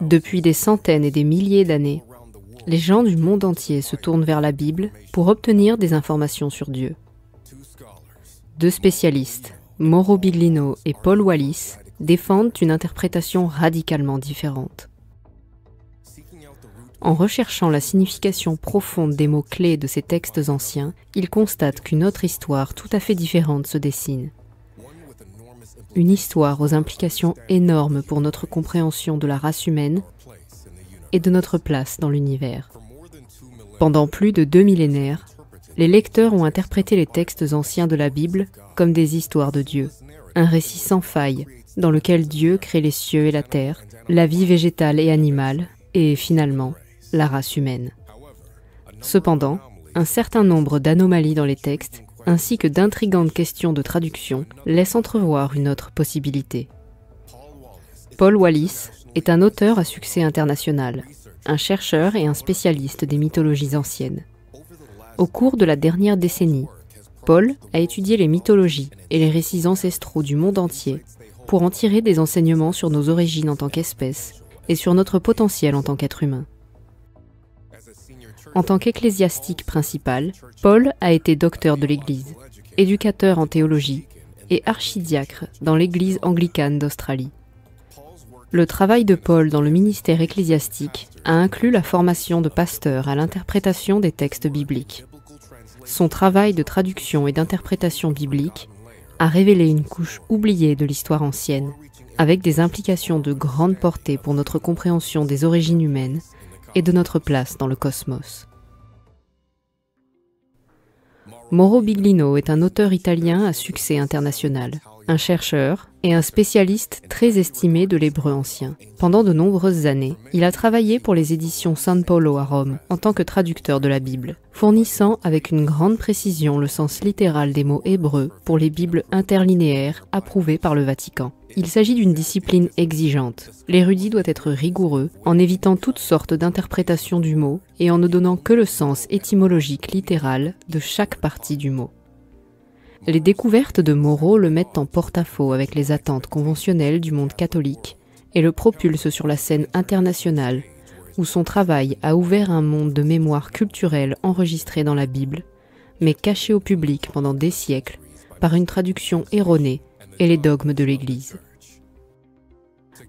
Depuis des centaines et des milliers d'années, les gens du monde entier se tournent vers la Bible pour obtenir des informations sur Dieu. Deux spécialistes, Mauro Biglino et Paul Wallis, défendent une interprétation radicalement différente. En recherchant la signification profonde des mots-clés de ces textes anciens, ils constatent qu'une autre histoire tout à fait différente se dessine. Une histoire aux implications énormes pour notre compréhension de la race humaine et de notre place dans l'univers. Pendant plus de 2 millénaires, les lecteurs ont interprété les textes anciens de la Bible comme des histoires de Dieu, un récit sans faille dans lequel Dieu crée les cieux et la terre, la vie végétale et animale, et finalement, la race humaine. Cependant, un certain nombre d'anomalies dans les textes, ainsi que d'intrigantes questions de traduction, laissent entrevoir une autre possibilité. Paul Wallis est un auteur à succès international, un chercheur et un spécialiste des mythologies anciennes. Au cours de la dernière décennie, Paul a étudié les mythologies et les récits ancestraux du monde entier pour en tirer des enseignements sur nos origines en tant qu'espèce et sur notre potentiel en tant qu'être humain. En tant qu'ecclésiastique principal, Paul a été docteur de l'Église, éducateur en théologie et archidiacre dans l'Église anglicane d'Australie. Le travail de Paul dans le ministère ecclésiastique a inclus la formation de pasteurs à l'interprétation des textes bibliques. Son travail de traduction et d'interprétation biblique a révélé une couche oubliée de l'histoire ancienne, avec des implications de grande portée pour notre compréhension des origines humaines et de notre place dans le cosmos. Mauro Biglino est un auteur italien à succès international, un chercheur et un spécialiste très estimé de l'hébreu ancien. Pendant de nombreuses années, il a travaillé pour les éditions San Paolo à Rome en tant que traducteur de la Bible, fournissant avec une grande précision le sens littéral des mots hébreux pour les Bibles interlinéaires approuvées par le Vatican. Il s'agit d'une discipline exigeante. L'érudit doit être rigoureux, en évitant toutes sortes d'interprétations du mot et en ne donnant que le sens étymologique littéral de chaque partie du mot. Les découvertes de Mauro le mettent en porte-à-faux avec les attentes conventionnelles du monde catholique et le propulsent sur la scène internationale, où son travail a ouvert un monde de mémoire culturelle enregistrée dans la Bible, mais caché au public pendant des siècles par une traduction erronée et les dogmes de l'Église.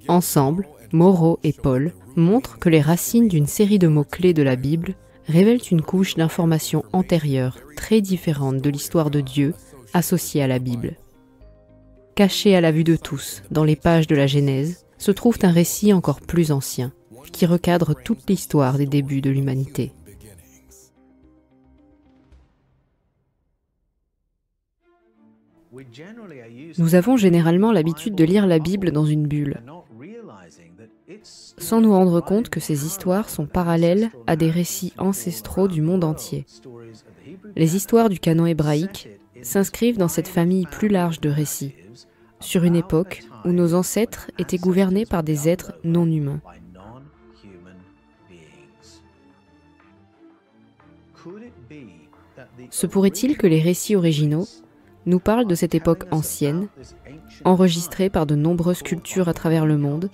Ensemble, Mauro et Paul montrent que les racines d'une série de mots-clés de la Bible révèlent une couche d'informations antérieures très différente de l'histoire de Dieu associée à la Bible. Caché à la vue de tous dans les pages de la Genèse se trouve un récit encore plus ancien, qui recadre toute l'histoire des débuts de l'humanité. Nous avons généralement l'habitude de lire la Bible dans une bulle, sans nous rendre compte que ces histoires sont parallèles à des récits ancestraux du monde entier. Les histoires du canon hébraïque s'inscrivent dans cette famille plus large de récits, sur une époque où nos ancêtres étaient gouvernés par des êtres non humains. Se pourrait-il que les récits originaux nous parlent de cette époque ancienne, enregistrée par de nombreuses cultures à travers le monde,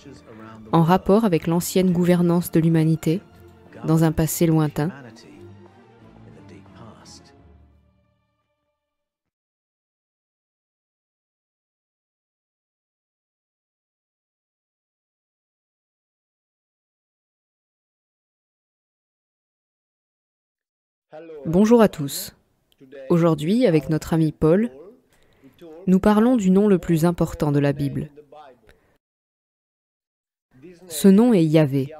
en rapport avec l'ancienne gouvernance de l'humanité, dans un passé lointain? Bonjour à tous. Aujourd'hui, avec notre ami Paul, nous parlons du nom le plus important de la Bible. Ce nom est Yahvé.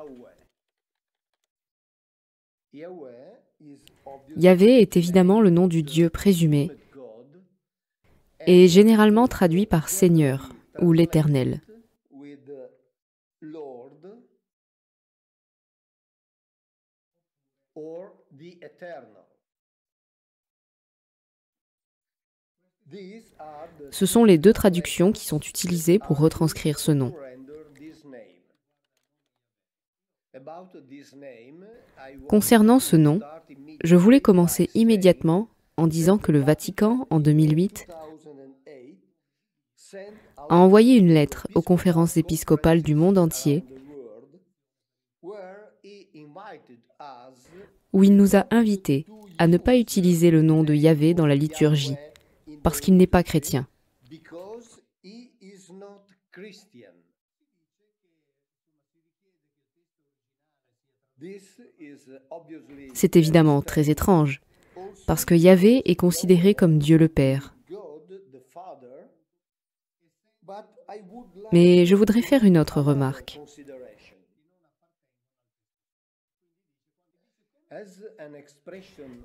Yahvé est évidemment le nom du Dieu présumé et est généralement traduit par Seigneur ou l'Éternel. Ce sont les deux traductions qui sont utilisées pour retranscrire ce nom. Concernant ce nom, je voulais commencer immédiatement en disant que le Vatican, en 2008, a envoyé une lettre aux conférences épiscopales du monde entier où il nous a invités à ne pas utiliser le nom de Yahvé dans la liturgie, parce qu'il n'est pas chrétien. C'est évidemment très étrange, parce que Yahvé est considéré comme Dieu le Père. Mais je voudrais faire une autre remarque.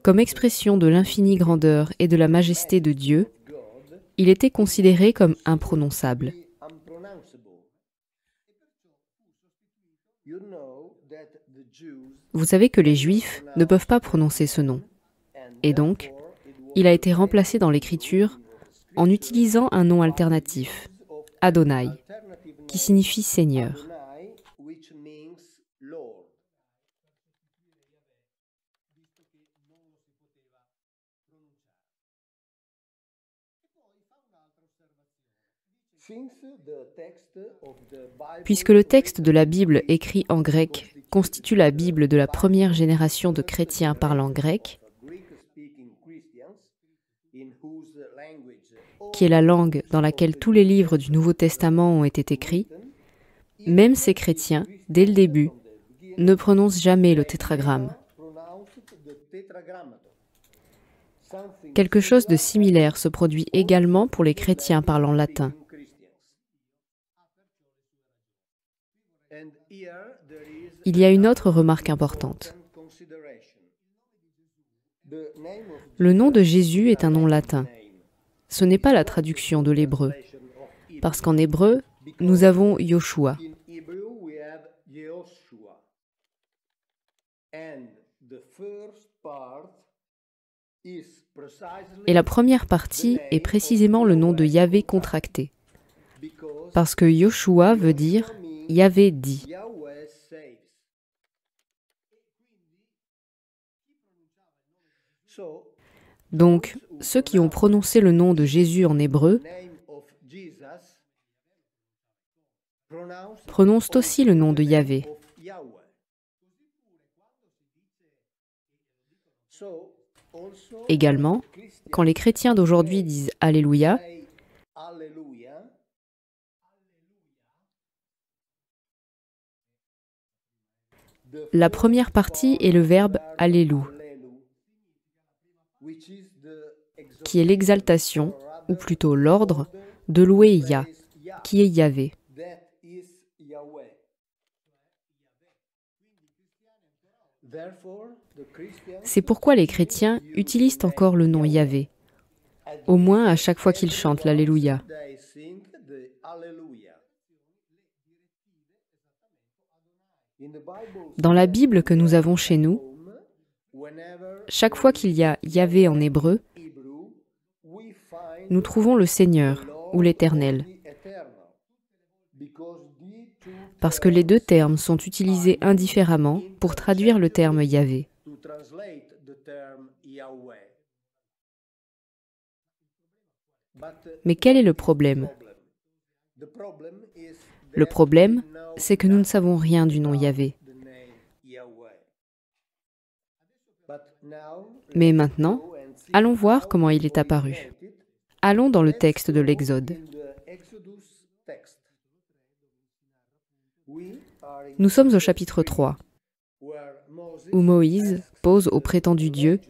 Comme expression de l'infinie grandeur et de la majesté de Dieu, il était considéré comme imprononçable. Vous savez que les Juifs ne peuvent pas prononcer ce nom. Et donc, il a été remplacé dans l'Écriture en utilisant un nom alternatif, Adonai, qui signifie Seigneur. Puisque le texte de la Bible écrit en grec constitue la Bible de la première génération de chrétiens parlant grec, qui est la langue dans laquelle tous les livres du Nouveau Testament ont été écrits, même ces chrétiens, dès le début, ne prononcent jamais le tétragramme. Quelque chose de similaire se produit également pour les chrétiens parlant latin. Il y a une autre remarque importante. Le nom de Jésus est un nom latin. Ce n'est pas la traduction de l'hébreu, parce qu'en hébreu, nous avons Yoshua. Et la première partie est précisément le nom de Yahvé contracté, parce que Yoshua veut dire Yahvé dit. Donc, ceux qui ont prononcé le nom de Jésus en hébreu prononcent aussi le nom de Yahvé. Également, quand les chrétiens d'aujourd'hui disent Alléluia, la première partie est le verbe Allélu, qui est l'exaltation, ou plutôt l'ordre, de louer Yah, qui est Yahvé. C'est pourquoi les chrétiens utilisent encore le nom Yahvé, au moins à chaque fois qu'ils chantent l'Alléluia. Dans la Bible que nous avons chez nous, chaque fois qu'il y a Yahvé en hébreu, nous trouvons le Seigneur ou l'Éternel. Parce que les deux termes sont utilisés indifféremment pour traduire le terme Yahvé. Mais quel est le problème? Le problème, c'est que nous ne savons rien du nom Yahvé. Mais maintenant, allons voir comment il est apparu. Allons dans le texte de l'Exode. Nous sommes au chapitre 3, où Moïse pose au prétendu Dieu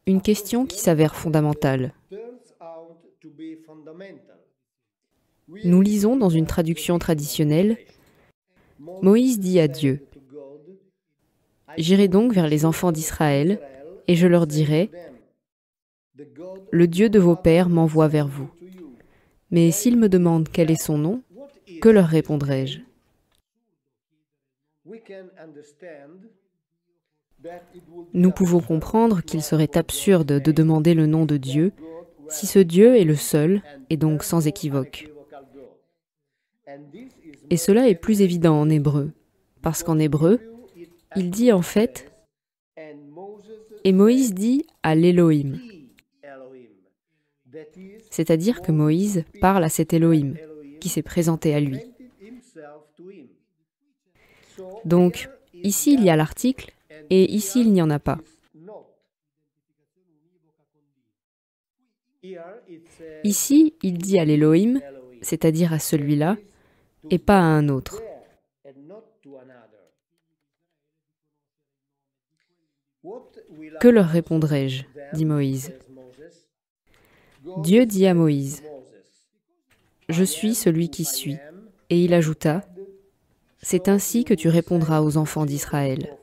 une question qui s'avère fondamentale. Nous lisons dans une traduction traditionnelle, Moïse dit à Dieu, « J'irai donc vers les enfants d'Israël, et je leur dirai, « Le Dieu de vos pères m'envoie vers vous. Mais s'ils me demandent quel est son nom, que leur répondrai-je » Nous pouvons comprendre qu'il serait absurde de demander le nom de Dieu si ce Dieu est le seul et donc sans équivoque. Et cela est plus évident en hébreu, parce qu'en hébreu, il dit en fait « Et Moïse dit à l'Élohim », c'est-à-dire que Moïse parle à cet Élohim qui s'est présenté à lui. Donc, Ici, il y a l'article, et ici, il n'y en a pas. Ici, il dit à l'Elohim, c'est-à-dire à celui-là, et pas à un autre. Que leur répondrai-je ? Dit Moïse. Dieu dit à Moïse, je suis celui qui suis. Et il ajouta, c'est ainsi que tu répondras aux enfants d'Israël.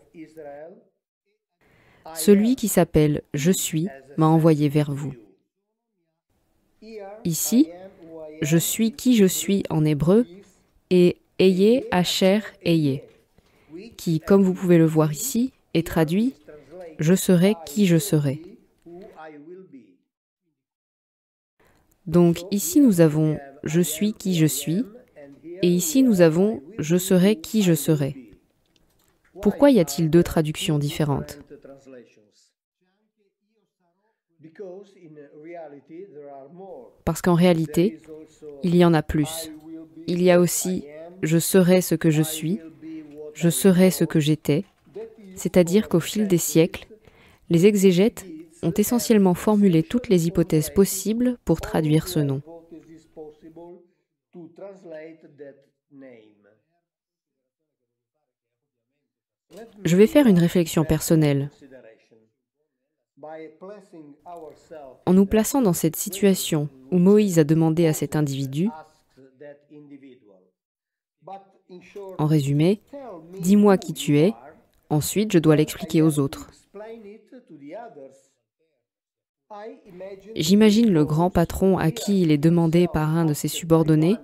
Celui qui s'appelle Je suis m'a envoyé vers vous. Ici, je suis qui je suis en hébreu et Ayé Asher Ayé, qui, comme vous pouvez le voir ici, est traduit je serai qui je serai. Donc ici nous avons je suis qui je suis et ici nous avons je serai qui je serai. Pourquoi y a-t-il deux traductions différentes ? Parce qu'en réalité, il y en a plus. Il y a aussi je serai ce que je suis, je serai ce que j'étais, c'est-à-dire qu'au fil des siècles, les exégètes ont essentiellement formulé toutes les hypothèses possibles pour traduire ce nom. Je vais faire une réflexion personnelle. En nous plaçant dans cette situation où Moïse a demandé à cet individu, en résumé, dis-moi qui tu es, ensuite je dois l'expliquer aux autres. J'imagine le grand patron à qui il est demandé par un de ses subordonnés,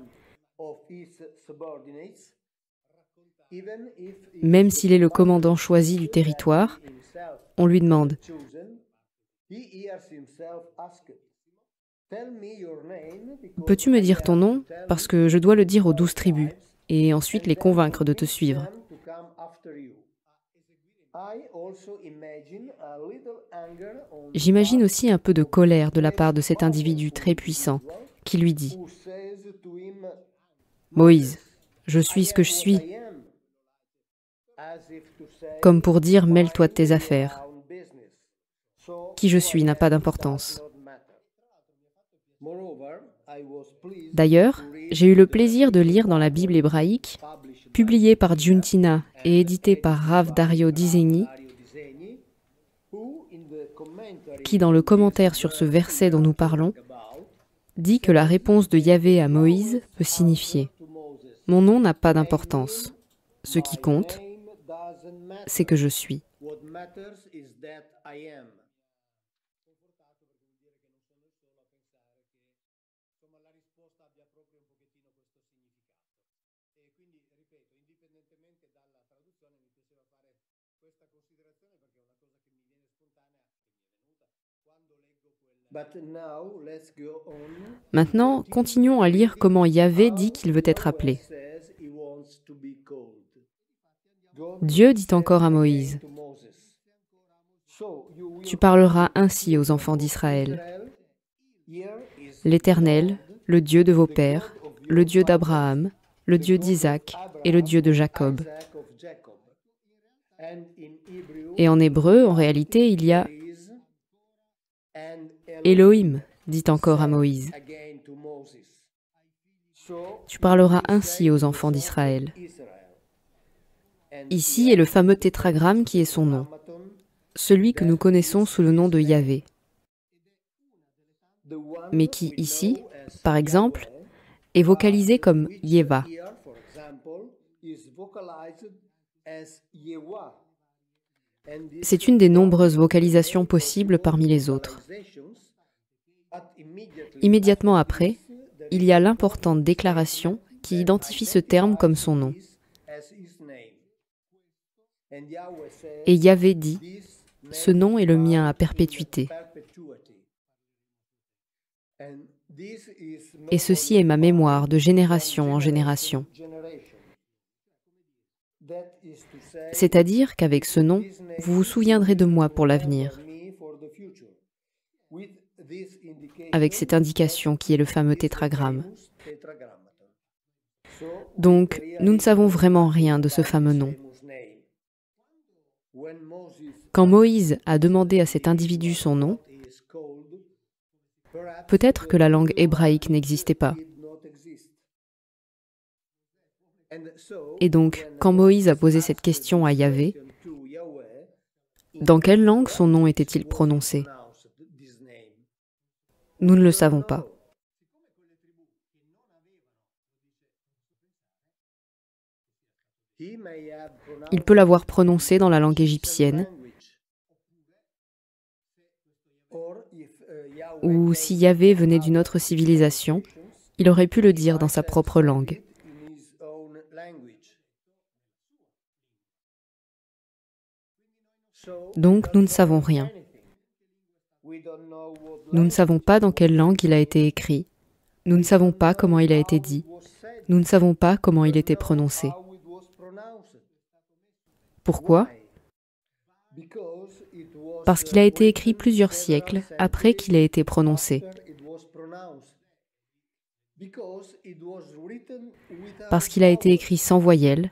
même s'il est le commandant choisi du territoire, on lui demande « Peux-tu me dire ton nom ? Parce que je dois le dire aux 12 tribus, et ensuite les convaincre de te suivre. » J'imagine aussi un peu de colère de la part de cet individu très puissant qui lui dit « Moïse, je suis ce que je suis », comme pour dire « mêle-toi de tes affaires ». Qui je suis n'a pas d'importance. D'ailleurs, j'ai eu le plaisir de lire dans la Bible hébraïque, publiée par Giuntina et éditée par Rav Dario Disegni, qui, dans le commentaire sur ce verset dont nous parlons, dit que la réponse de Yahvé à Moïse peut signifier « Mon nom n'a pas d'importance. Ce qui compte, c'est que je suis. » Maintenant, continuons à lire comment Yahvé dit qu'il veut être appelé. Dieu dit encore à Moïse, « Tu parleras ainsi aux enfants d'Israël. L'Éternel, le Dieu de vos pères, le Dieu d'Abraham, le Dieu d'Isaac et le Dieu de Jacob. » Et en hébreu, en réalité, il y a Elohim, dit encore à Moïse. Tu parleras ainsi aux enfants d'Israël. Ici est le fameux tétragramme qui est son nom, celui que nous connaissons sous le nom de Yahvé, mais qui ici, par exemple, est vocalisé comme Yeva. C'est une des nombreuses vocalisations possibles parmi les autres. Immédiatement après, il y a l'importante déclaration qui identifie ce terme comme son nom. Et Yahvé dit, « Ce nom est le mien à perpétuité. Et ceci est ma mémoire de génération en génération. » C'est-à-dire qu'avec ce nom, vous vous souviendrez de moi pour l'avenir. Avec cette indication qui est le fameux tétragramme. Donc, nous ne savons vraiment rien de ce fameux nom. Quand Moïse a demandé à cet individu son nom, peut-être que la langue hébraïque n'existait pas. Et donc, quand Moïse a posé cette question à Yahvé, dans quelle langue son nom était-il prononcé? Nous ne le savons pas. Il peut l'avoir prononcé dans la langue égyptienne, ou si Yahvé venait d'une autre civilisation, il aurait pu le dire dans sa propre langue. Donc nous ne savons rien. Nous ne savons pas dans quelle langue il a été écrit. Nous ne savons pas comment il a été dit. Nous ne savons pas comment il était prononcé. Pourquoi? Parce qu'il a été écrit plusieurs siècles après qu'il ait été prononcé. Parce qu'il a été écrit sans voyelles,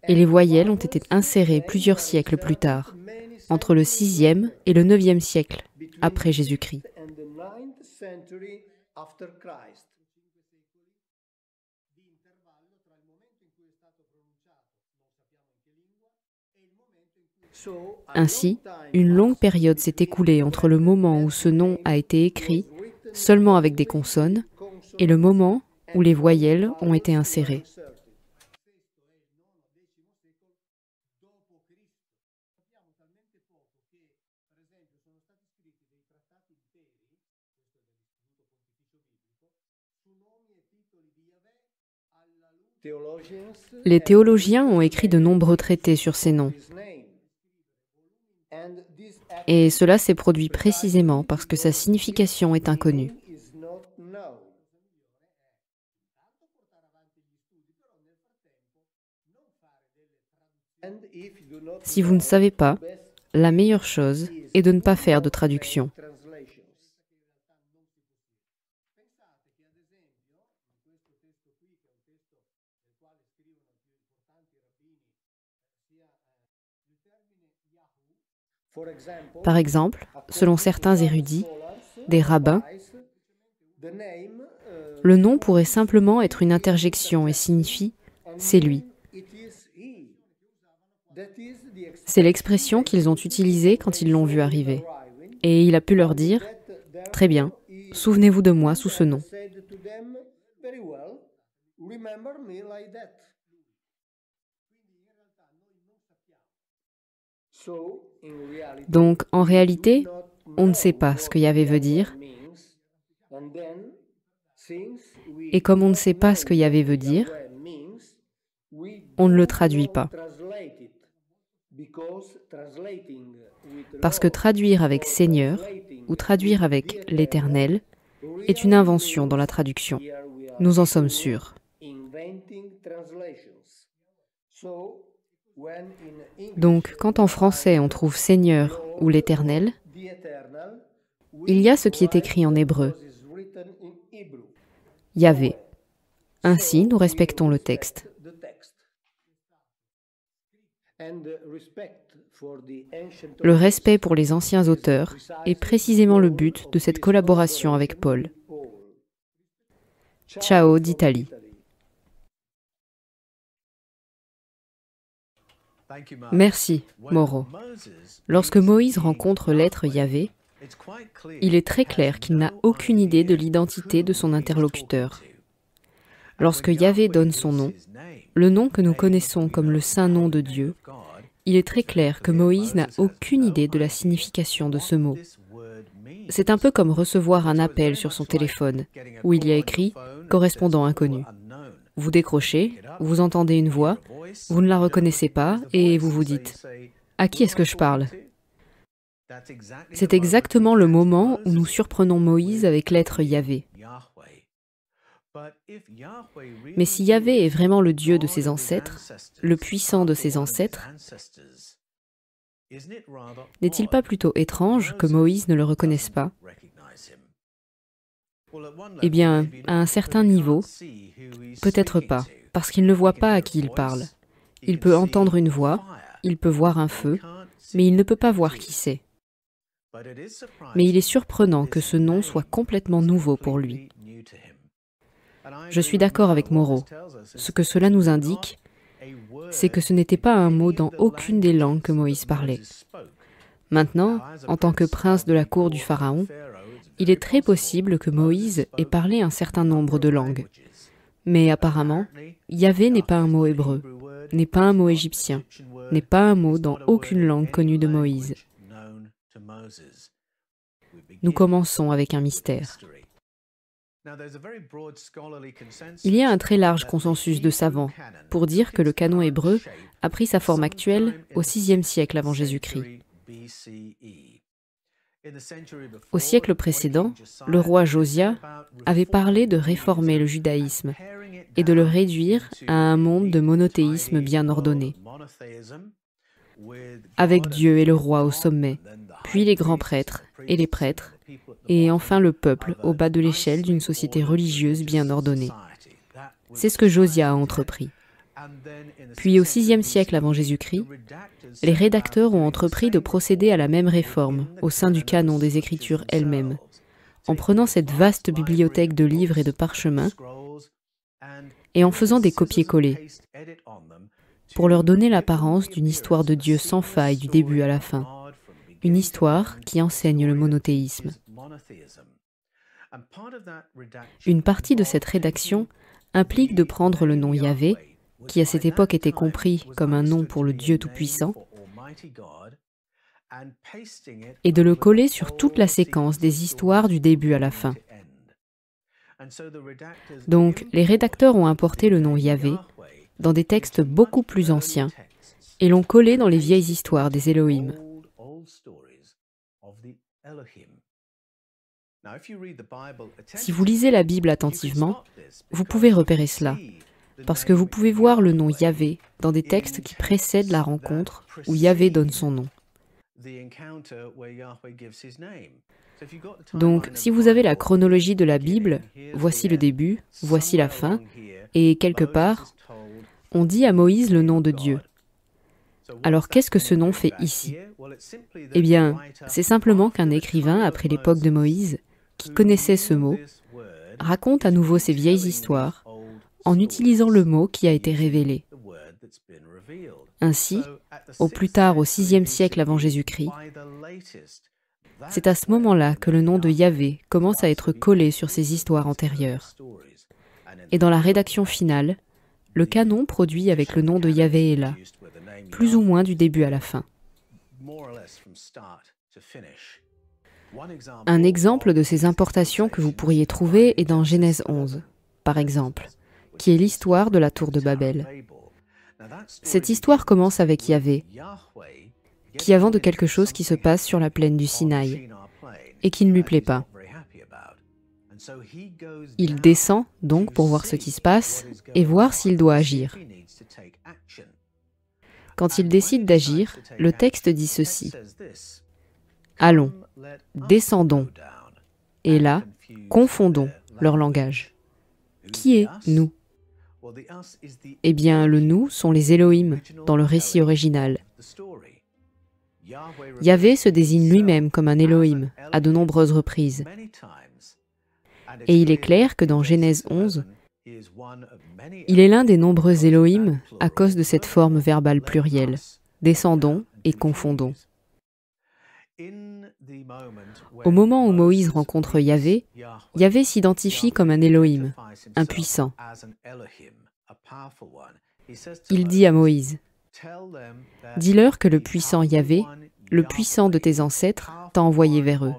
et les voyelles ont été insérées plusieurs siècles plus tard, entre le 6e et le 9e siècle, après Jésus-Christ. Ainsi, une longue période s'est écoulée entre le moment où ce nom a été écrit seulement avec des consonnes et le moment où les voyelles ont été insérées. Les théologiens ont écrit de nombreux traités sur ces noms. Et cela s'est produit précisément parce que sa signification est inconnue. Si vous ne savez pas, la meilleure chose est de ne pas faire de traduction. Par exemple, selon certains érudits, des rabbins, le nom pourrait simplement être une interjection et signifie « c'est lui ». C'est l'expression qu'ils ont utilisée quand ils l'ont vu arriver. Et il a pu leur dire « Très bien, souvenez-vous de moi sous ce nom ». Donc, en réalité, on ne sait pas ce que Yahvé veut dire. Et comme on ne sait pas ce que Yahvé veut dire, on ne le traduit pas. Parce que traduire avec Seigneur ou traduire avec l'Éternel est une invention dans la traduction. Nous en sommes sûrs. Donc, quand en français on trouve Seigneur ou l'Éternel, il y a ce qui est écrit en hébreu, Yahvé. Ainsi, nous respectons le texte. Le respect pour les anciens auteurs est précisément le but de cette collaboration avec Paul. Ciao d'Italie. Merci, Mauro. Lorsque Moïse rencontre l'être Yahvé, il est très clair qu'il n'a aucune idée de l'identité de son interlocuteur. Lorsque Yahvé donne son nom, le nom que nous connaissons comme le saint nom de Dieu, il est très clair que Moïse n'a aucune idée de la signification de ce mot. C'est un peu comme recevoir un appel sur son téléphone, où il y a écrit « correspondant inconnu ». Vous décrochez, vous entendez une voix, vous ne la reconnaissez pas et vous vous dites « à qui est-ce que je parle ?» C'est exactement le moment où nous surprenons Moïse avec l'être Yahvé. Mais si Yahvé est vraiment le Dieu de ses ancêtres, le puissant de ses ancêtres, n'est-il pas plutôt étrange que Moïse ne le reconnaisse pas? Eh bien, à un certain niveau, peut-être pas, parce qu'il ne voit pas à qui il parle. Il peut entendre une voix, il peut voir un feu, mais il ne peut pas voir qui c'est. Mais il est surprenant que ce nom soit complètement nouveau pour lui. Je suis d'accord avec Moreau. Ce que cela nous indique, c'est que ce n'était pas un mot dans aucune des langues que Moïse parlait. Maintenant, en tant que prince de la cour du Pharaon, il est très possible que Moïse ait parlé un certain nombre de langues. Mais apparemment, Yahvé n'est pas un mot hébreu, n'est pas un mot égyptien, n'est pas un mot dans aucune langue connue de Moïse. Nous commençons avec un mystère. Il y a un très large consensus de savants pour dire que le canon hébreu a pris sa forme actuelle au VIe siècle avant Jésus-Christ. Au siècle précédent, le roi Josia avait parlé de réformer le judaïsme et de le réduire à un monde de monothéisme bien ordonné, avec Dieu et le roi au sommet, puis les grands prêtres et les prêtres, et enfin le peuple au bas de l'échelle d'une société religieuse bien ordonnée. C'est ce que Josia a entrepris. Puis au VIe siècle avant Jésus-Christ, les rédacteurs ont entrepris de procéder à la même réforme au sein du canon des Écritures elles-mêmes, en prenant cette vaste bibliothèque de livres et de parchemins et en faisant des copier-coller, pour leur donner l'apparence d'une histoire de Dieu sans faille du début à la fin, une histoire qui enseigne le monothéisme. Une partie de cette rédaction implique de prendre le nom Yahvé, qui à cette époque était compris comme un nom pour le Dieu Tout-Puissant, et de le coller sur toute la séquence des histoires du début à la fin. Donc, les rédacteurs ont importé le nom Yahvé dans des textes beaucoup plus anciens et l'ont collé dans les vieilles histoires des Élohim. Si vous lisez la Bible attentivement, vous pouvez repérer cela, parce que vous pouvez voir le nom Yahvé dans des textes qui précèdent la rencontre où Yahvé donne son nom. Donc, si vous avez la chronologie de la Bible, voici le début, voici la fin, et quelque part, on dit à Moïse le nom de Dieu. Alors, qu'est-ce que ce nom fait ici? Eh bien, c'est simplement qu'un écrivain, après l'époque de Moïse, qui connaissait ce mot, raconte à nouveau ces vieilles histoires en utilisant le mot qui a été révélé. Ainsi, au plus tard au VIe siècle avant Jésus-Christ, c'est à ce moment-là que le nom de Yahvé commence à être collé sur ces histoires antérieures. Et dans la rédaction finale, le canon produit avec le nom de Yahvé est là, plus ou moins du début à la fin. Un exemple de ces importations que vous pourriez trouver est dans Genèse 11, par exemple, qui est l'histoire de la tour de Babel. Cette histoire commence avec Yahvé, qui a vent de quelque chose qui se passe sur la plaine du Sinaï, et qui ne lui plaît pas. Il descend donc pour voir ce qui se passe et voir s'il doit agir. Quand il décide d'agir, le texte dit ceci. « Allons, descendons, et là, confondons leur langage. » Qui est « nous » ? Eh bien, le « nous » sont les Élohim dans le récit original. Yahvé se désigne lui-même comme un Élohim à de nombreuses reprises. Et il est clair que dans Genèse 11, il est l'un des nombreux Élohim à cause de cette forme verbale plurielle. Descendons et confondons. Au moment où Moïse rencontre Yahvé, Yahvé s'identifie comme un Élohim, un puissant. Il dit à Moïse, « Dis-leur que le puissant Yahvé, le puissant de tes ancêtres, t'a envoyé vers eux. »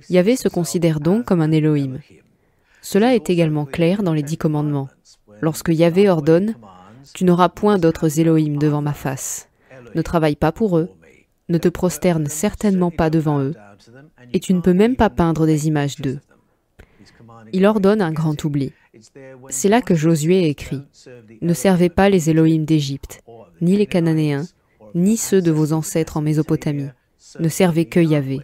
Yahvé se considère donc comme un Élohim. Cela est également clair dans les 10 commandements. Lorsque Yahvé ordonne « Tu n'auras point d'autres Élohim devant ma face. Ne travaille pas pour eux, ne te prosterne certainement pas devant eux, et tu ne peux même pas peindre des images d'eux. » Il ordonne un grand oubli. C'est là que Josué écrit « Ne servez pas les Élohim d'Égypte, ni les Cananéens, ni ceux de vos ancêtres en Mésopotamie. Ne servez que Yahvé. »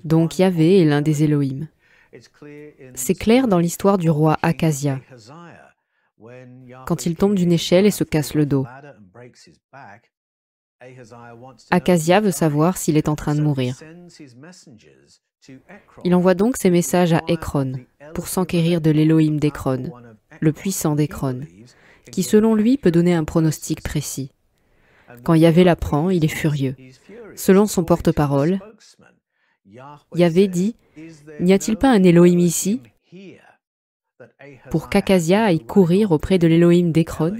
Donc Yahvé est l'un des Élohim. C'est clair dans l'histoire du roi Akazia. quand il tombe d'une échelle et se casse le dos. Akazia veut savoir s'il est en train de mourir. Il envoie donc ses messages à Ekron pour s'enquérir de l'Élohim d'Ekron, le puissant d'Ekron, qui selon lui peut donner un pronostic précis. Quand Yahvé l'apprend, il est furieux. Selon son porte-parole, Yahvé dit « N'y a-t-il pas un Élohim ici ?» pour qu'Akazia aille courir auprès de l'Élohim d'Ekron.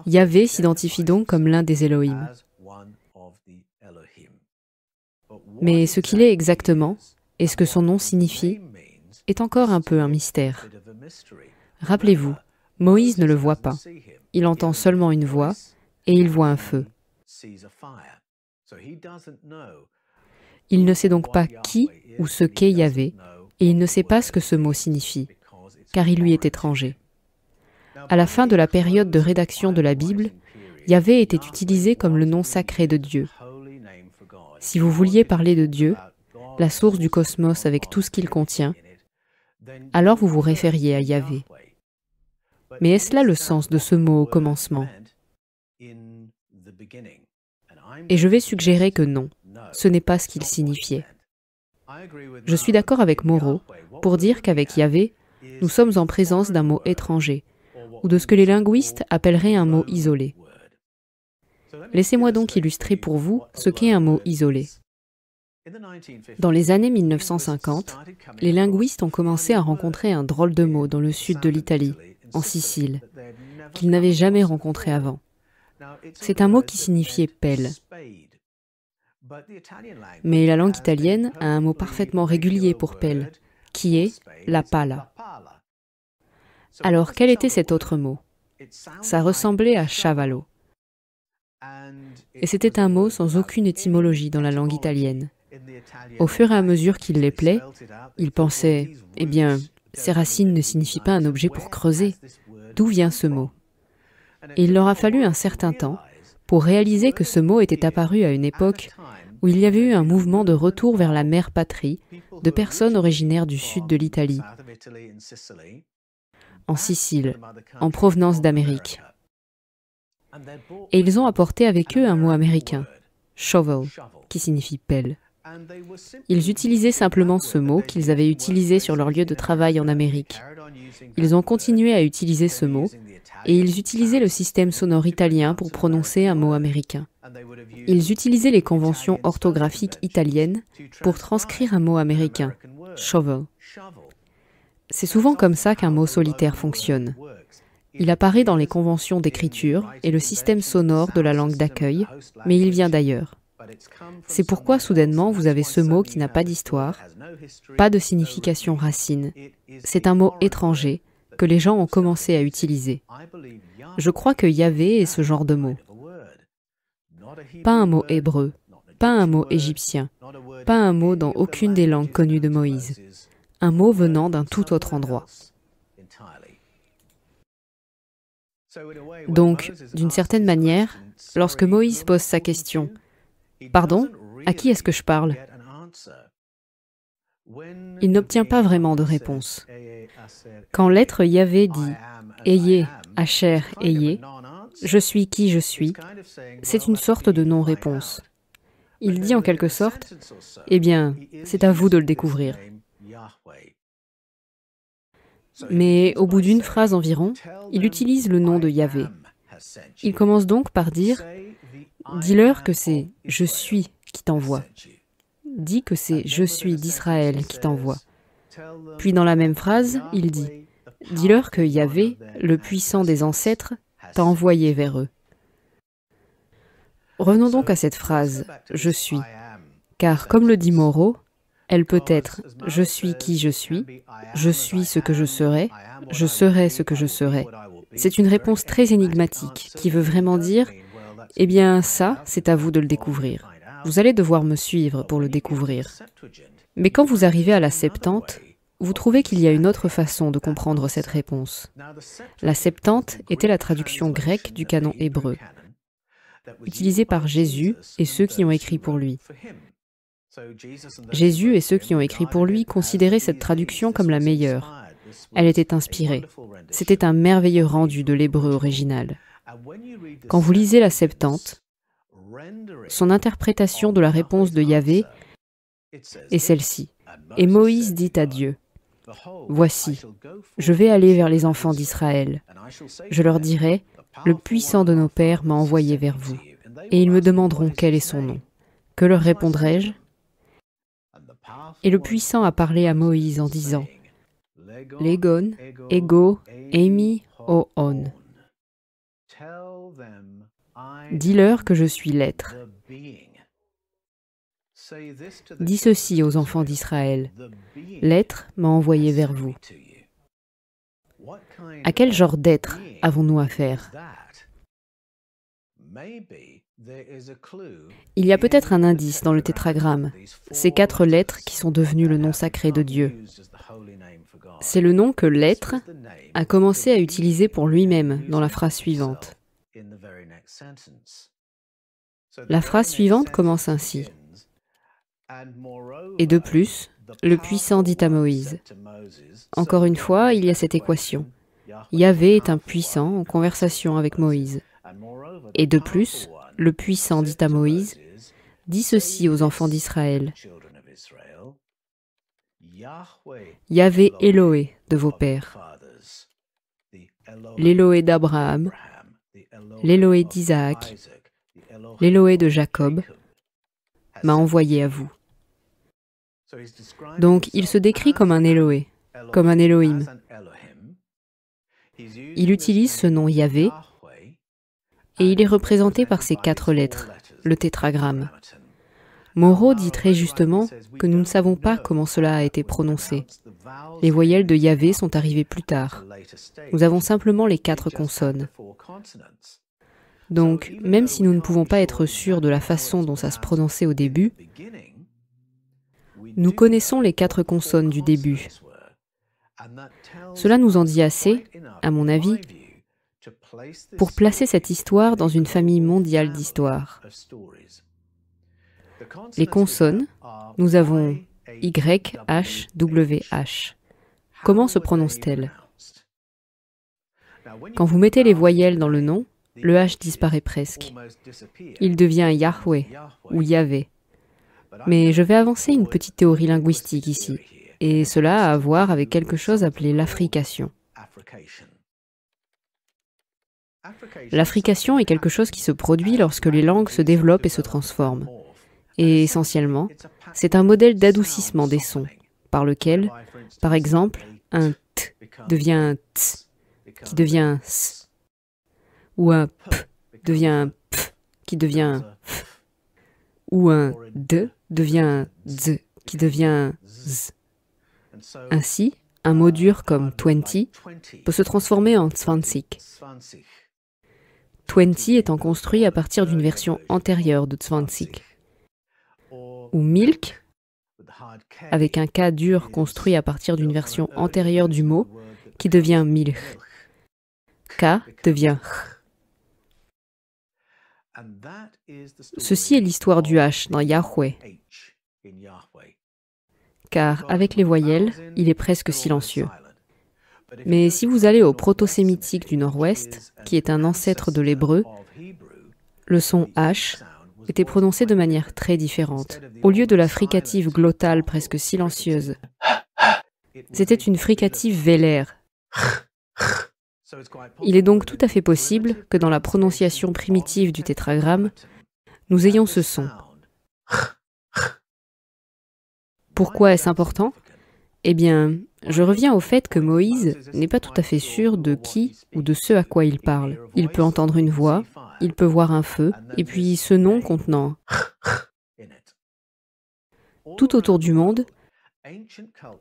Yahvé s'identifie donc comme l'un des Élohim. Mais ce qu'il est exactement, et ce que son nom signifie, est encore un peu un mystère. Rappelez-vous, Moïse ne le voit pas. Il entend seulement une voix, et il voit un feu. Il ne sait donc pas qui ou ce qu'est Yahvé, et il ne sait pas ce que ce mot signifie, car il lui est étranger. À la fin de la période de rédaction de la Bible, Yahvé était utilisé comme le nom sacré de Dieu. Si vous vouliez parler de Dieu, la source du cosmos avec tout ce qu'il contient, alors vous vous référiez à Yahvé. Mais est-ce là le sens de ce mot au commencement? Et je vais suggérer que non, ce n'est pas ce qu'il signifiait. Je suis d'accord avec Moreau pour dire qu'avec Yahvé, nous sommes en présence d'un mot étranger, ou de ce que les linguistes appelleraient un mot isolé. Laissez-moi donc illustrer pour vous ce qu'est un mot isolé. Dans les années 1950, les linguistes ont commencé à rencontrer un drôle de mot dans le sud de l'Italie, en Sicile, qu'ils n'avaient jamais rencontré avant. C'est un mot qui signifiait pelle. Mais la langue italienne a un mot parfaitement régulier pour pelle, qui est la pala. Alors, quel était cet autre mot? Ça ressemblait à chavallo. Et c'était un mot sans aucune étymologie dans la langue italienne. Au fur et à mesure qu'il l'épelait, ils pensaient, eh bien, ces racines ne signifient pas un objet pour creuser. D'où vient ce mot? Et il leur a fallu un certain temps pour réaliser que ce mot était apparu à une époque où il y avait eu un mouvement de retour vers la mère patrie de personnes originaires du sud de l'Italie, en Sicile, en provenance d'Amérique. Et ils ont apporté avec eux un mot américain, shovel, qui signifie pelle. Ils utilisaient simplement ce mot qu'ils avaient utilisé sur leur lieu de travail en Amérique. Ils ont continué à utiliser ce mot, et ils utilisaient le système sonore italien pour prononcer un mot américain. Ils utilisaient les conventions orthographiques italiennes pour transcrire un mot américain, shovel. C'est souvent comme ça qu'un mot solitaire fonctionne. Il apparaît dans les conventions d'écriture et le système sonore de la langue d'accueil, mais il vient d'ailleurs. C'est pourquoi soudainement vous avez ce mot qui n'a pas d'histoire, pas de signification racine. C'est un mot étranger que les gens ont commencé à utiliser. Je crois que Yahvé est ce genre de mot. Pas un mot hébreu, pas un mot égyptien, pas un mot dans aucune des langues connues de Moïse. Un mot venant d'un tout autre endroit. Donc, d'une certaine manière, lorsque Moïse pose sa question, « Pardon, à qui est-ce que je parle ?» il n'obtient pas vraiment de réponse. Quand l'être Yahvé dit « Ayez, Asher, ayez », « Je suis qui je suis », c'est une sorte de non-réponse. Il dit en quelque sorte « Eh bien, c'est à vous de le découvrir ». Mais au bout d'une phrase environ, il utilise le nom de Yahvé. Il commence donc par dire « Dis-leur que c'est « Je suis » qui t'envoie. Dis que c'est « Je suis d'Israël » qui t'envoie. Puis dans la même phrase, il dit « Dis-leur que Yahvé, le puissant des ancêtres, t'a envoyé vers eux. » Revenons donc à cette phrase « Je suis », car comme le dit Moreau, elle peut être « Je suis qui je suis »,« Je suis ce que je serai »,« Je serai ce que je serai ». C'est une réponse très énigmatique qui veut vraiment dire « Eh bien ça, c'est à vous de le découvrir. Vous allez devoir me suivre pour le découvrir. » Mais quand vous arrivez à la Septante, vous trouvez qu'il y a une autre façon de comprendre cette réponse. La Septante était la traduction grecque du canon hébreu, utilisée par Jésus et ceux qui ont écrit pour lui. Jésus et ceux qui ont écrit pour lui considéraient cette traduction comme la meilleure, Elle était inspirée. C'était un merveilleux rendu de l'hébreu original. Quand vous lisez la Septante, son interprétation de la réponse de Yahvé est celle-ci. Et Moïse dit à Dieu, « Voici, je vais aller vers les enfants d'Israël. Je leur dirai, le puissant de nos pères m'a envoyé vers vous. Et ils me demanderont quel est son nom. Que leur répondrai-je ? Et le puissant a parlé à Moïse en disant, Legon, ego, emi, o-on. Dis-leur que je suis l'être. Dis ceci aux enfants d'Israël. L'être m'a envoyé vers vous. À quel genre d'être avons-nous affaire ? Il y a peut-être un indice dans le tétragramme, ces 4 lettres qui sont devenues le nom sacré de Dieu. C'est le nom que l'être a commencé à utiliser pour lui-même dans la phrase suivante. La phrase suivante commence ainsi. Et de plus, le puissant dit à Moïse. Encore une fois, il y a cette équation. Yahvé est un puissant en conversation avec Moïse. Et de plus, le puissant dit à Moïse, dis ceci aux enfants d'Israël. Yahvé Élohé de vos pères, l'Élohé d'Abraham, l'Élohé d'Isaac, l'Élohé de Jacob, m'a envoyé à vous. Donc, il se décrit comme un Élohé, comme un Elohim. Il utilise ce nom Yahvé, et il est représenté par ces 4 lettres, le tétragramme. Moreau dit très justement que nous ne savons pas comment cela a été prononcé. Les voyelles de Yahvé sont arrivées plus tard. Nous avons simplement les 4 consonnes. Donc, même si nous ne pouvons pas être sûrs de la façon dont ça se prononçait au début, nous connaissons les 4 consonnes du début. Cela nous en dit assez, à mon avis, pour placer cette histoire dans une famille mondiale d'histoires. Les consonnes, nous avons Y, H, W, H. Comment se prononcent-elles ? Quand vous mettez les voyelles dans le nom, le H disparaît presque. Il devient Yahweh ou Yahvé. Mais je vais avancer une petite théorie linguistique ici, et cela a à voir avec quelque chose appelé l'affrication. L'affrication est quelque chose qui se produit lorsque les langues se développent et se transforment. Et essentiellement, c'est un modèle d'adoucissement des sons, par lequel, par exemple, un T devient un Ts, qui devient un S, ou un P devient un P, qui devient un F, ou un D devient un Z, qui devient un Z. Ainsi, un mot dur comme 20 peut se transformer en 20. 20 étant construit à partir d'une version antérieure de 20. Ou milk, avec un K dur construit à partir d'une version antérieure du mot, qui devient milch. K devient H. Ceci est l'histoire du H dans Yahweh. Car avec les voyelles, il est presque silencieux. Mais si vous allez au proto-sémitique du Nord-Ouest, qui est un ancêtre de l'hébreu, le son H était prononcé de manière très différente. Au lieu de la fricative glottale presque silencieuse, c'était une fricative vélaire. Il est donc tout à fait possible que dans la prononciation primitive du tétragramme, nous ayons ce son. Pourquoi est-ce important ? Eh bien, je reviens au fait que Moïse n'est pas tout à fait sûr de qui ou de ce à quoi il parle. Il peut entendre une voix, il peut voir un feu, et puis ce nom contenant. Tout autour du monde,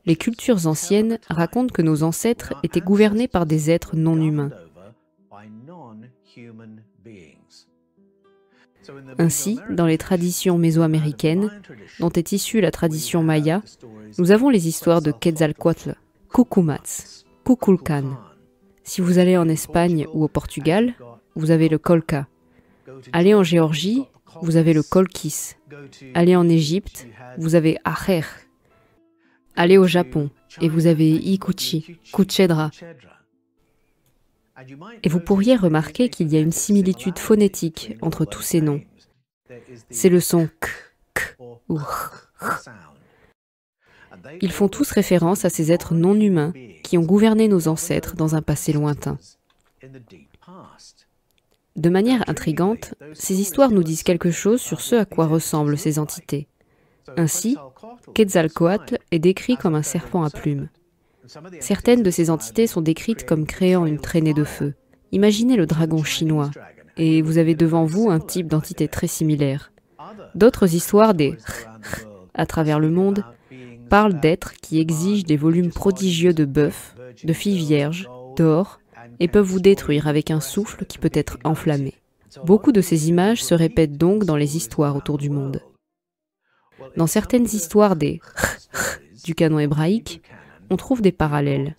les cultures anciennes racontent que nos ancêtres étaient gouvernés par des êtres non humains. Ainsi, dans les traditions mésoaméricaines, dont est issue la tradition maya, nous avons les histoires de Quetzalcoatl, Cucumats, Kukulkan. Si vous allez en Espagne ou au Portugal, vous avez le Colca. Allez en Géorgie, vous avez le Kolkis. Allez en Égypte, vous avez Acher. Allez au Japon, et vous avez Ikuchi, Kuchedra. Et vous pourriez remarquer qu'il y a une similitude phonétique entre tous ces noms. C'est le son k ou h. Ils font tous référence à ces êtres non humains qui ont gouverné nos ancêtres dans un passé lointain. De manière intrigante, ces histoires nous disent quelque chose sur ce à quoi ressemblent ces entités. Ainsi, Quetzalcoatl est décrit comme un serpent à plumes. Certaines de ces entités sont décrites comme créant une traînée de feu. Imaginez le dragon chinois, et vous avez devant vous un type d'entité très similaire. D'autres histoires des à travers le monde parlent d'êtres qui exigent des volumes prodigieux de bœufs, de filles vierges, d'or, et peuvent vous détruire avec un souffle qui peut être enflammé. Beaucoup de ces images se répètent donc dans les histoires autour du monde. Dans certaines histoires du canon hébraïque, on trouve des parallèles.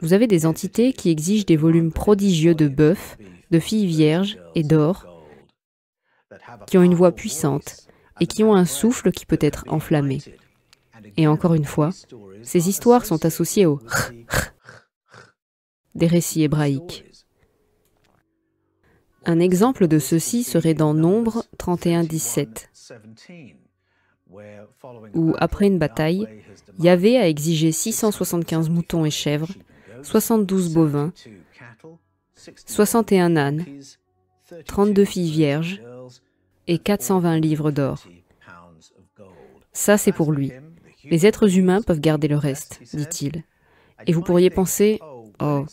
Vous avez des entités qui exigent des volumes prodigieux de bœufs, de filles vierges et d'or, qui ont une voix puissante et qui ont un souffle qui peut être enflammé. Et encore une fois, ces histoires sont associées aux des récits hébraïques. Un exemple de ceci serait dans Nombre 31-17, où, après une bataille, Yahvé a exigé 675 moutons et chèvres, 72 bovins, 61 ânes, 32 filles vierges et 420 livres d'or. Ça, c'est pour lui. Les êtres humains peuvent garder le reste, dit-il. Et vous pourriez penser, oh,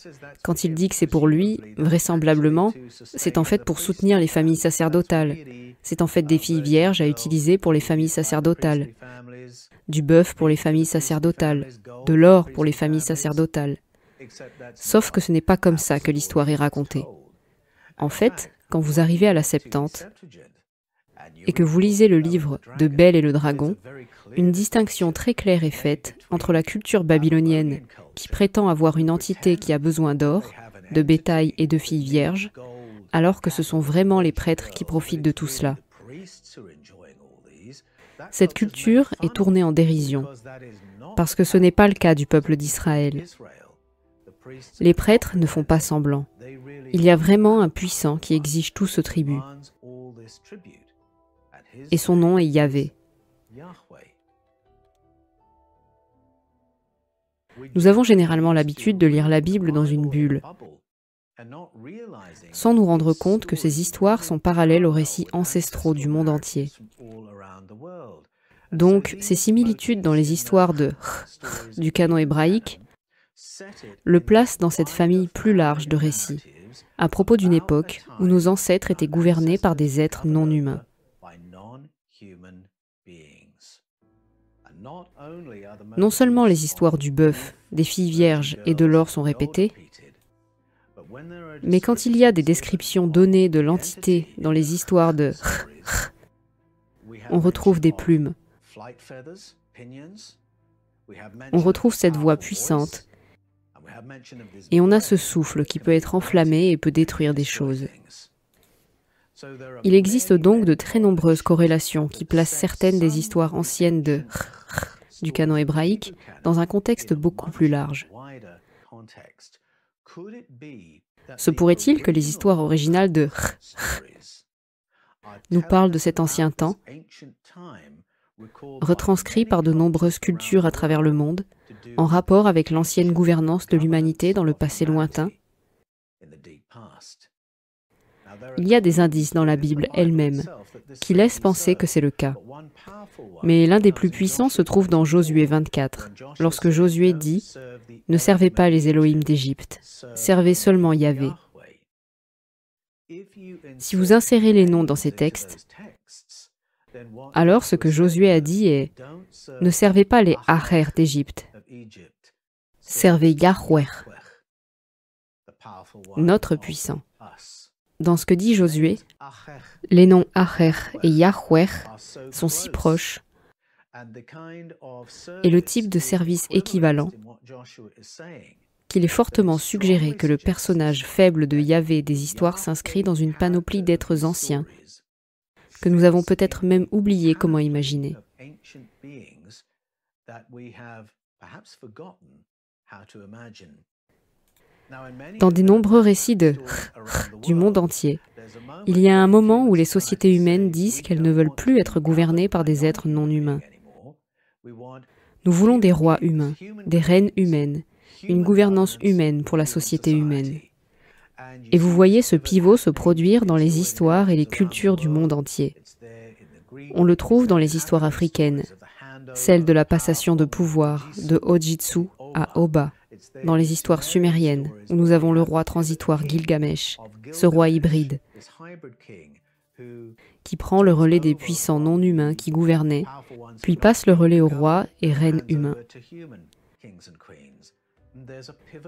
quand il dit que c'est pour lui, vraisemblablement, c'est en fait pour soutenir les familles sacerdotales. C'est en fait des filles vierges à utiliser pour les familles sacerdotales, du bœuf pour les familles sacerdotales, de l'or pour les familles sacerdotales. Sauf que ce n'est pas comme ça que l'histoire est racontée. En fait, quand vous arrivez à la Septante et que vous lisez le livre de Bel et le dragon, une distinction très claire est faite entre la culture babylonienne qui prétend avoir une entité qui a besoin d'or, de bétail et de filles vierges, alors que ce sont vraiment les prêtres qui profitent de tout cela. Cette culture est tournée en dérision, parce que ce n'est pas le cas du peuple d'Israël. Les prêtres ne font pas semblant. Il y a vraiment un puissant qui exige tout ce tribut. Et son nom est Yahvé. Nous avons généralement l'habitude de lire la Bible dans une bulle, sans nous rendre compte que ces histoires sont parallèles aux récits ancestraux du monde entier. Donc, ces similitudes dans les histoires du canon hébraïque le placent dans cette famille plus large de récits, à propos d'une époque où nos ancêtres étaient gouvernés par des êtres non humains. Non seulement les histoires du bœuf, des filles vierges et de l'or sont répétées, mais quand il y a des descriptions données de l'entité dans les histoires de on retrouve des plumes. On retrouve cette voix puissante et on a ce souffle qui peut être enflammé et peut détruire des choses. Il existe donc de très nombreuses corrélations qui placent certaines des histoires anciennes du canon hébraïque dans un contexte beaucoup plus large. Se pourrait-il que les histoires originales de nous parlent de cet ancien temps, retranscrit par de nombreuses cultures à travers le monde, en rapport avec l'ancienne gouvernance de l'humanité dans le passé lointain? Il y a des indices dans la Bible elle-même qui laissent penser que c'est le cas. Mais l'un des plus puissants se trouve dans Josué 24, lorsque Josué dit « Ne servez pas les Elohim d'Égypte, servez seulement Yahvé ». Si vous insérez les noms dans ces textes, alors ce que Josué a dit est « Ne servez pas les Acher d'Égypte, servez Yahweh, notre puissant ». Dans ce que dit Josué, les noms Acher et Yahweh sont si proches et le type de service équivalent qu'il est fortement suggéré que le personnage faible de Yahvé des histoires s'inscrit dans une panoplie d'êtres anciens que nous avons peut-être même oublié comment imaginer. Dans de nombreux récits du monde entier, il y a un moment où les sociétés humaines disent qu'elles ne veulent plus être gouvernées par des êtres non humains. Nous voulons des rois humains, des reines humaines, une gouvernance humaine pour la société humaine. Et vous voyez ce pivot se produire dans les histoires et les cultures du monde entier. On le trouve dans les histoires africaines, celle de la passation de pouvoir de Ojitsu à Oba, dans les histoires sumériennes, où nous avons le roi transitoire Gilgamesh, ce roi hybride, qui prend le relais des puissants non humains qui gouvernaient, puis passe le relais aux rois et reines humains.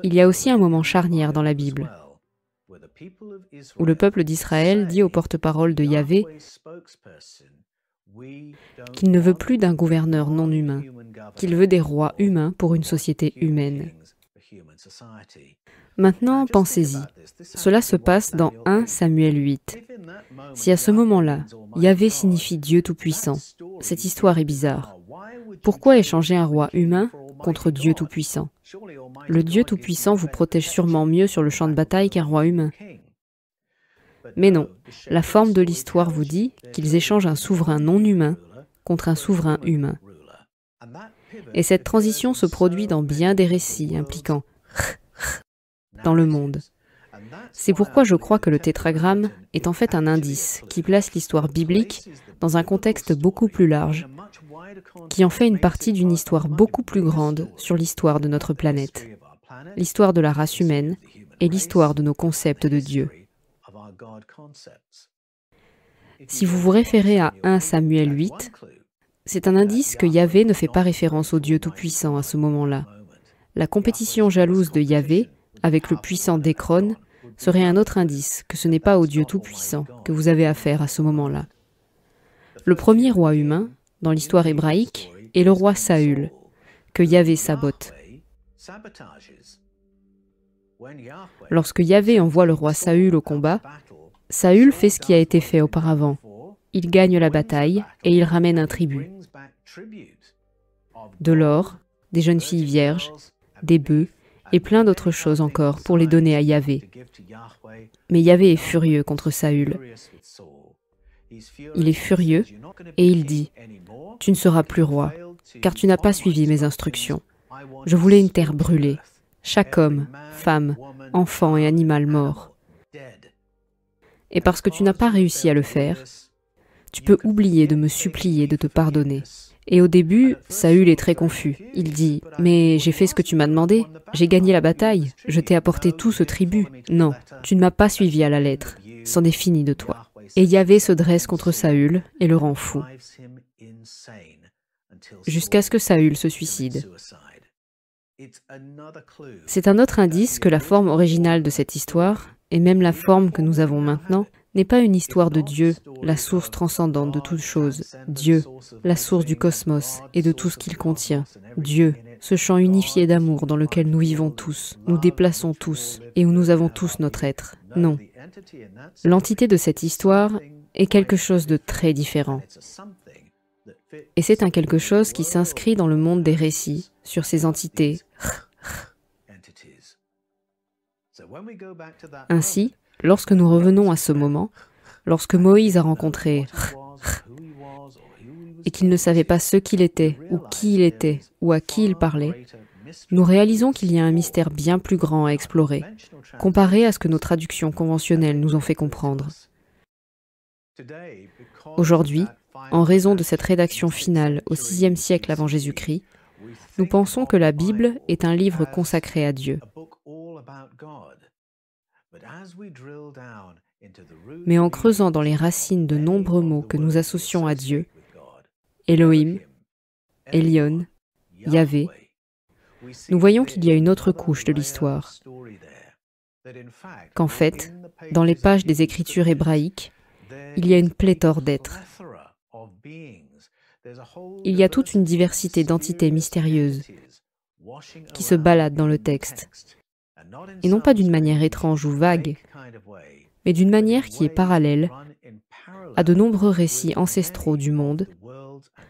Il y a aussi un moment charnière dans la Bible, où le peuple d'Israël dit au porte-parole de Yahvé qu'il ne veut plus d'un gouverneur non humain, qu'il veut des rois humains pour une société humaine. Maintenant, pensez-y. Cela se passe dans 1 Samuel 8. Si à ce moment-là, Yahvé signifie Dieu Tout-Puissant, cette histoire est bizarre. Pourquoi échanger un roi humain contre Dieu Tout-Puissant? Le Dieu Tout-Puissant vous protège sûrement mieux sur le champ de bataille qu'un roi humain. Mais non, la forme de l'histoire vous dit qu'ils échangent un souverain non humain contre un souverain humain. Et cette transition se produit dans bien des récits impliquant dans le monde. C'est pourquoi je crois que le tétragramme est en fait un indice qui place l'histoire biblique dans un contexte beaucoup plus large, qui en fait une partie d'une histoire beaucoup plus grande sur l'histoire de notre planète, l'histoire de la race humaine et l'histoire de nos concepts de Dieu. Si vous vous référez à 1 Samuel 8, c'est un indice que Yahvé ne fait pas référence au Dieu Tout-Puissant à ce moment-là. La compétition jalouse de Yahvé avec le puissant d'Écron serait un autre indice que ce n'est pas au Dieu Tout-Puissant que vous avez affaire à ce moment-là. Le premier roi humain, dans l'histoire hébraïque, est le roi Saül, que Yahvé sabote. Lorsque Yahvé envoie le roi Saül au combat, Saül fait ce qui a été fait auparavant. Il gagne la bataille et il ramène un tribut. De l'or, des jeunes filles vierges, des bœufs et plein d'autres choses encore pour les donner à Yahvé. Mais Yahvé est furieux contre Saül. Il est furieux et il dit « Tu ne seras plus roi, car tu n'as pas suivi mes instructions. Je voulais une terre brûlée, chaque homme, femme, enfant et animal mort. Et parce que tu n'as pas réussi à le faire, tu peux oublier de me supplier de te pardonner. » Et au début, Saül est très confus. Il dit « Mais j'ai fait ce que tu m'as demandé. J'ai gagné la bataille. Je t'ai apporté tout ce tribut. Non, tu ne m'as pas suivi à la lettre. C'en est fini de toi. » Et Yahvé se dresse contre Saül et le rend fou, jusqu'à ce que Saül se suicide. C'est un autre indice que la forme originale de cette histoire, et même la forme que nous avons maintenant, n'est pas une histoire de Dieu, la source transcendante de toutes choses. Dieu, la source du cosmos et de tout ce qu'il contient. Dieu, ce champ unifié d'amour dans lequel nous vivons tous, nous déplaçons tous, et où nous avons tous notre être. Non. L'entité de cette histoire est quelque chose de très différent. Et c'est un quelque chose qui s'inscrit dans le monde des récits, sur ces entités. Ainsi, lorsque nous revenons à ce moment, lorsque Moïse a rencontré et qu'il ne savait pas ce qu'il était, ou qui il était, ou à qui il parlait, nous réalisons qu'il y a un mystère bien plus grand à explorer, comparé à ce que nos traductions conventionnelles nous ont fait comprendre. Aujourd'hui, en raison de cette rédaction finale au VIe siècle avant Jésus-Christ, nous pensons que la Bible est un livre consacré à Dieu. Mais en creusant dans les racines de nombreux mots que nous associons à Dieu, Elohim, Elion, Yahvé, nous voyons qu'il y a une autre couche de l'histoire. Qu'en fait, dans les pages des Écritures hébraïques, il y a une pléthore d'êtres. Il y a toute une diversité d'entités mystérieuses qui se baladent dans le texte, et non pas d'une manière étrange ou vague, mais d'une manière qui est parallèle à de nombreux récits ancestraux du monde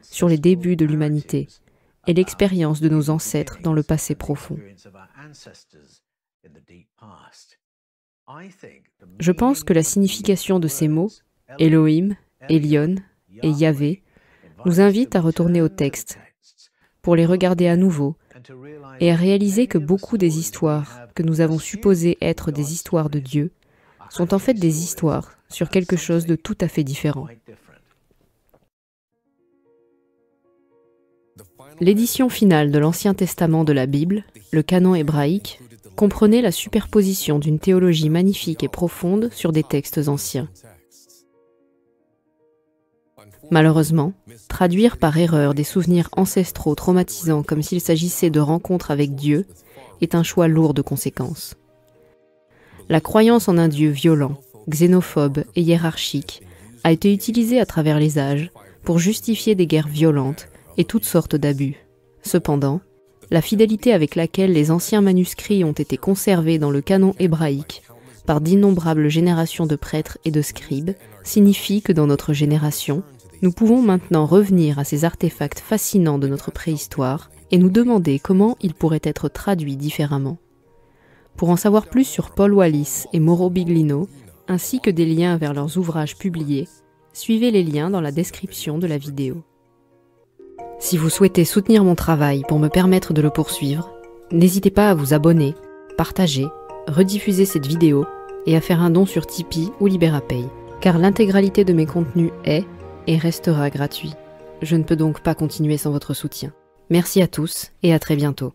sur les débuts de l'humanité et l'expérience de nos ancêtres dans le passé profond. Je pense que la signification de ces mots, Elohim, Elion et Yahvé, nous invite à retourner au texte, pour les regarder à nouveau, et à réaliser que beaucoup des histoires que nous avons supposées être des histoires de Dieu sont en fait des histoires sur quelque chose de tout à fait différent. L'édition finale de l'Ancien Testament de la Bible, le canon hébraïque, comprenait la superposition d'une théologie magnifique et profonde sur des textes anciens. Malheureusement, traduire par erreur des souvenirs ancestraux traumatisants comme s'il s'agissait de rencontres avec Dieu est un choix lourd de conséquences. La croyance en un Dieu violent, xénophobe et hiérarchique a été utilisée à travers les âges pour justifier des guerres violentes et toutes sortes d'abus. Cependant, la fidélité avec laquelle les anciens manuscrits ont été conservés dans le canon hébraïque par d'innombrables générations de prêtres et de scribes signifie que dans notre génération, nous pouvons maintenant revenir à ces artefacts fascinants de notre préhistoire et nous demander comment ils pourraient être traduits différemment. Pour en savoir plus sur Paul Wallis et Mauro Biglino, ainsi que des liens vers leurs ouvrages publiés, suivez les liens dans la description de la vidéo. Si vous souhaitez soutenir mon travail pour me permettre de le poursuivre, n'hésitez pas à vous abonner, partager, rediffuser cette vidéo et à faire un don sur Tipeee ou Liberapay, car l'intégralité de mes contenus est et restera gratuit. Je ne peux donc pas continuer sans votre soutien. Merci à tous et à très bientôt.